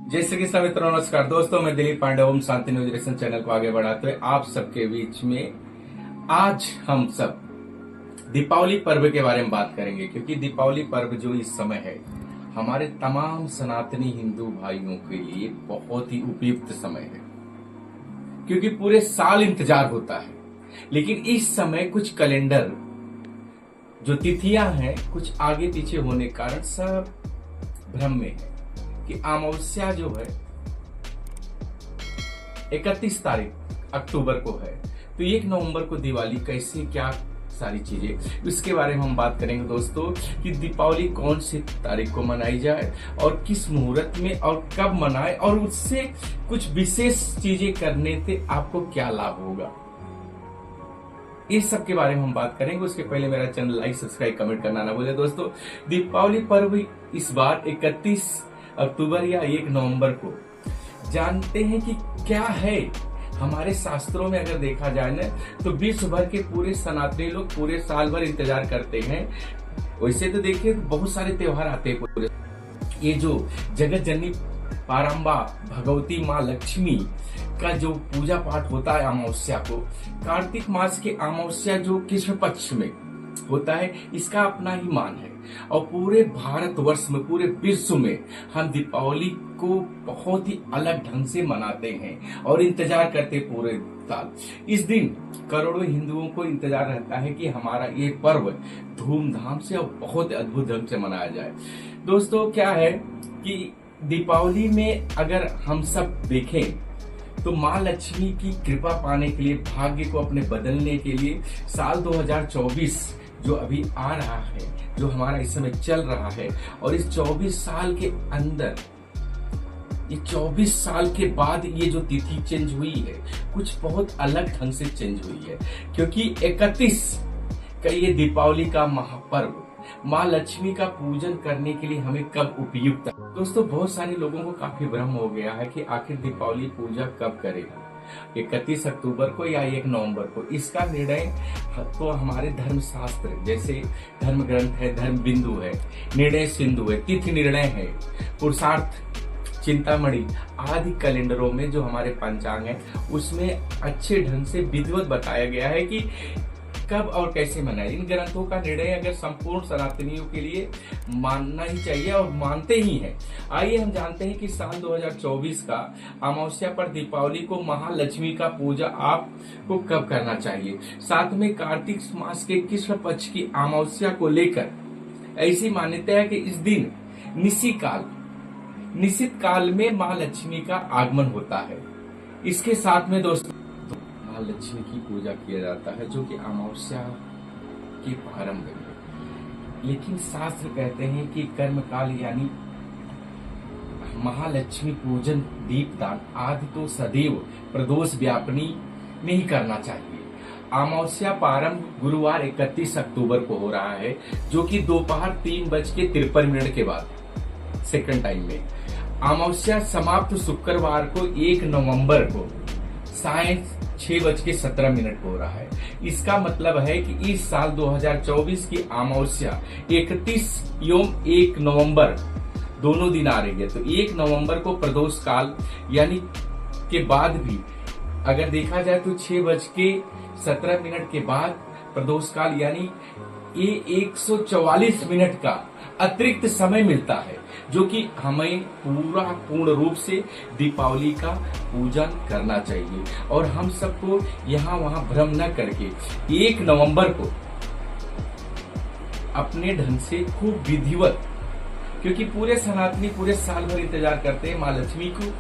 जय श्री कृष्ण मित्रों, नमस्कार दोस्तों। मैं Dilip Pandey Om Shanti news reaction channel को आगे बढ़ाते हुए आप सबके बीच में आज हम सब दीपावली पर्व के बारे में बात करेंगे, क्योंकि दीपावली पर्व जो इस समय है हमारे तमाम सनातनी हिंदू भाइयों के लिए बहुत ही उपयुक्त समय है, क्योंकि पूरे साल इंतजार होता है। लेकिन इस समय कुछ कैलेंडर जो तिथियां हैं कुछ आगे पीछे होने के कारण सब भ्रम में है कि अमावस्या जो है 31 तारीख अक्टूबर को है, तो 1 नवंबर को दिवाली कैसे, क्या सारी चीजें, इसके बारे में हम बात करेंगे दोस्तों कि दीपावली कौन सी तारीख को मनाई जाए और किस मुहूर्त में और कब मनाए और उससे कुछ विशेष चीजें करने से आपको क्या लाभ होगा, इस सब के बारे में हम बात करेंगे। उसके पहले मेरा चैनल लाइक, सब्सक्राइब, कमेंट करना ना भूले दोस्तों। दीपावली पर्व इस बार 31 अक्टूबर या 1 नवंबर को जानते हैं कि क्या है। हमारे शास्त्रों में अगर देखा जाए ना तो विश्व भर के पूरे सनातनी लोग पूरे साल भर इंतजार करते हैं। वैसे तो देखिए बहुत सारे त्योहार आते हैं पूरे। ये जो जगत जननी पारंबा भगवती माँ लक्ष्मी का जो पूजा पाठ होता है अमावस्या को, कार्तिक मास के अमावस्या जो कृष्ण पक्ष में होता है, इसका अपना ही मान है। और पूरे भारतवर्ष में, पूरे विश्व में हम दीपावली को बहुत ही अलग ढंग से मनाते हैं और इंतजार करते पूरे साल। इस दिन करोड़ों हिंदुओं को इंतजार रहता है कि हमारा ये पर्व धूमधाम से और बहुत अद्भुत ढंग से मनाया जाए। दोस्तों क्या है कि दीपावली में अगर हम सब देखें तो माँ लक्ष्मी की कृपा पाने के लिए, भाग्य को अपने बदलने के लिए साल 2024 जो अभी आ रहा है, जो हमारा इस समय चल रहा है, और इस 24 साल के अंदर, ये 24 साल के बाद ये जो तिथि चेंज हुई है कुछ बहुत अलग ढंग से चेंज हुई है, क्योंकि 31 का ये दीपावली का महापर्व माँ लक्ष्मी का पूजन करने के लिए हमें कब उपयुक्त है। दोस्तों बहुत सारे लोगों को काफी भ्रम हो गया है कि आखिर दीपावली पूजा कब करेगा, 31 अक्टूबर को या 1 नवंबर को। इसका निर्णय तो हमारे धर्म शास्त्र जैसे धर्म ग्रंथ है, धर्म बिंदु है, निर्णय सिंधु है, तिथि निर्णय है, पुरुषार्थ चिंतामणि आदि कैलेंडरों में जो हमारे पंचांग है उसमें अच्छे ढंग से विधिवत बताया गया है कि कब और कैसे मनाए। इन ग्रंथों का निर्णय अगर संपूर्ण सनातनियों के लिए मानना ही चाहिए और मानते ही हैं। आइए हम जानते हैं कि साल 2024 का अमावस्या पर दीपावली को महालक्ष्मी का पूजा आपको कब करना चाहिए। साथ में कार्तिक मास के कृष्ण पक्ष की अमावस्या को लेकर ऐसी मान्यता है कि इस दिन निश्चित काल में माँ लक्ष्मी का आगमन होता है। इसके साथ में दोस्तों लक्ष्मी की पूजा किया जाता है जो कि अमावस्या के प्रारंभ में। लेकिन शास्त्र कहते हैं कि कर्म काल यानी महालक्ष्मी पूजन, दीपदान आदि तो सदैव प्रदोष व्यापनी में ही करना चाहिए। अमावस्या प्रारंभ गुरुवार 31 अक्टूबर को हो रहा है, जो कि दोपहर 3:53 के बाद सेकंड टाइम में। अमावस्या समाप्त शुक्रवार को 1 नवंबर को साय 6:17 हो रहा है। इसका मतलब है कि इस साल 2024 की अमावस्या 31 एवं 1 नवंबर दोनों दिन आ रही है। तो 1 नवंबर को प्रदोष काल यानी के बाद भी अगर देखा जाए तो 6:17 के बाद प्रदोष काल यानी ये 144 मिनट का अतिरिक्त समय मिलता है, जो कि हमें पूर्ण रूप से दीपावली का पूजन करना चाहिए। और हम सबको यहाँ वहाँ भ्रम न करके 1 नवंबर को अपने ढंग से खूब विधिवत, क्योंकि पूरे सनातनी पूरे साल भर इंतजार करते हैं माँ लक्ष्मी को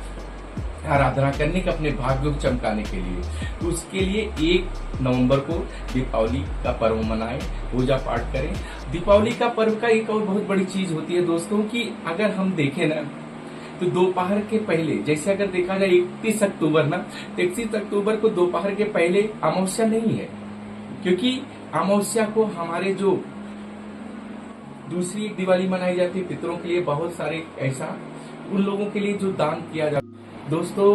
आराधना करने का, अपने भाग्य को चमकाने के लिए। तो उसके लिए 1 नवंबर को दीपावली का पर्व मनाएं, पूजा पाठ करें। दीपावली का पर्व का एक और बहुत बड़ी चीज होती है दोस्तों कि अगर हम देखें ना तो दोपहर के पहले, जैसे अगर देखा जाए 31 अक्टूबर ना, तो 31 अक्टूबर को दोपहर के पहले अमावस्या नहीं है, क्योंकि अमावस्या को हमारे जो दूसरी एक दिवाली मनाई जाती है पितरों के लिए, बहुत सारे ऐसा उन लोगों के लिए जो दान किया जाता है। दोस्तों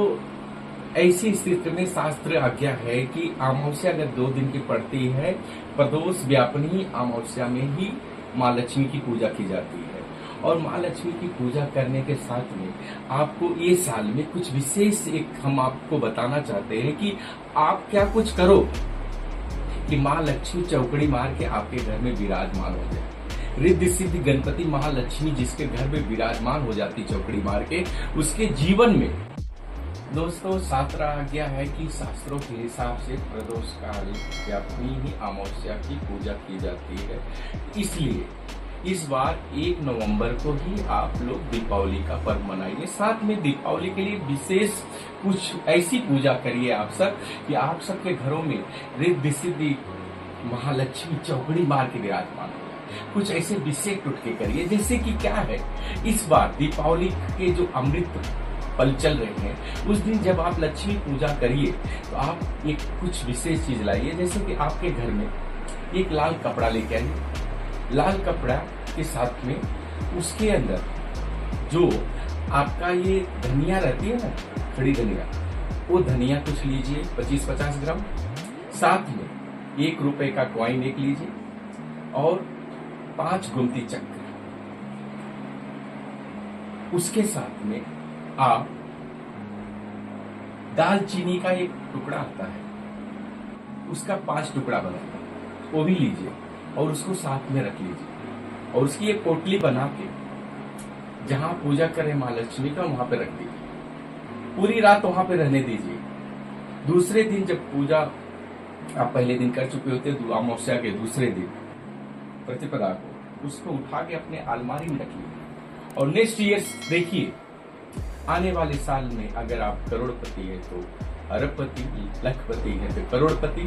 ऐसी स्थिति में शास्त्र आज्ञा है कि अमावस्या अगर 2 दिन की पड़ती है, प्रदोष व्यापनी अमावस्या में ही माँ लक्ष्मी की पूजा की जाती है। और माँ लक्ष्मी की पूजा करने के साथ में आपको ये साल में कुछ विशेष एक हम आपको बताना चाहते हैं कि आप क्या कुछ करो कि माँ लक्ष्मी चौकड़ी मार के आपके घर में विराजमान हो जाए। रिद्धि सिद्धि गणपति महालक्ष्मी जिसके घर में विराजमान हो जाती चौकड़ी मार के, उसके जीवन में दोस्तों शास्त्र आज्ञा है कि शास्त्रों के हिसाब से प्रदोष काल या अपनी ही अमावस्या की पूजा की जाती है। इसलिए इस बार 1 नवंबर को ही आप लोग दीपावली का पर्व मनाइए। साथ में दीपावली के लिए विशेष कुछ ऐसी पूजा करिए आप सब कि आप सबके घरों में रिद्धि सिद्धि महालक्ष्मी चौकड़ी मार के विराजमान हो। कुछ ऐसे विशेष टुटके करिए, जैसे कि क्या है, इस बार दीपावली के जो अमृत पल चल रहे हैं उस दिन जब आप लक्ष्मी पूजा करिए तो आप एक कुछ विशेष चीज लाइए, जैसे कि आपके घर में एक लाल कपड़ा लेके आइए। लाल कपड़ा के साथ में उसके अंदर जो आपका ये धनिया रहती है ना, खड़ी धनिया, वो धनिया कुछ लीजिए 25-50 ग्राम। साथ में 1 रुपए का कॉइन एक लीजिए और 5 गुमती चक्र। उसके साथ में आप दालचीनी का एक टुकड़ा आता है, उसका 5 टुकड़ा बनाइए, वो भी लीजिए और उसको साथ में रख लीजिए और उसकी एक पोटली बना के जहां पूजा करें माँ लक्ष्मी का वहां पे रख दीजिए। पूरी रात वहां पे रहने दीजिए। दूसरे दिन जब पूजा आप पहले दिन कर चुके होते, अमावस्या के दूसरे दिन प्रतिपदा को उसको उठा के अपने अलमारी में रखिए और नेक्स्ट ईयर देखिए, आने वाले साल में अगर आप करोड़पति है तो अरबपति, लखपति है तो करोड़पति,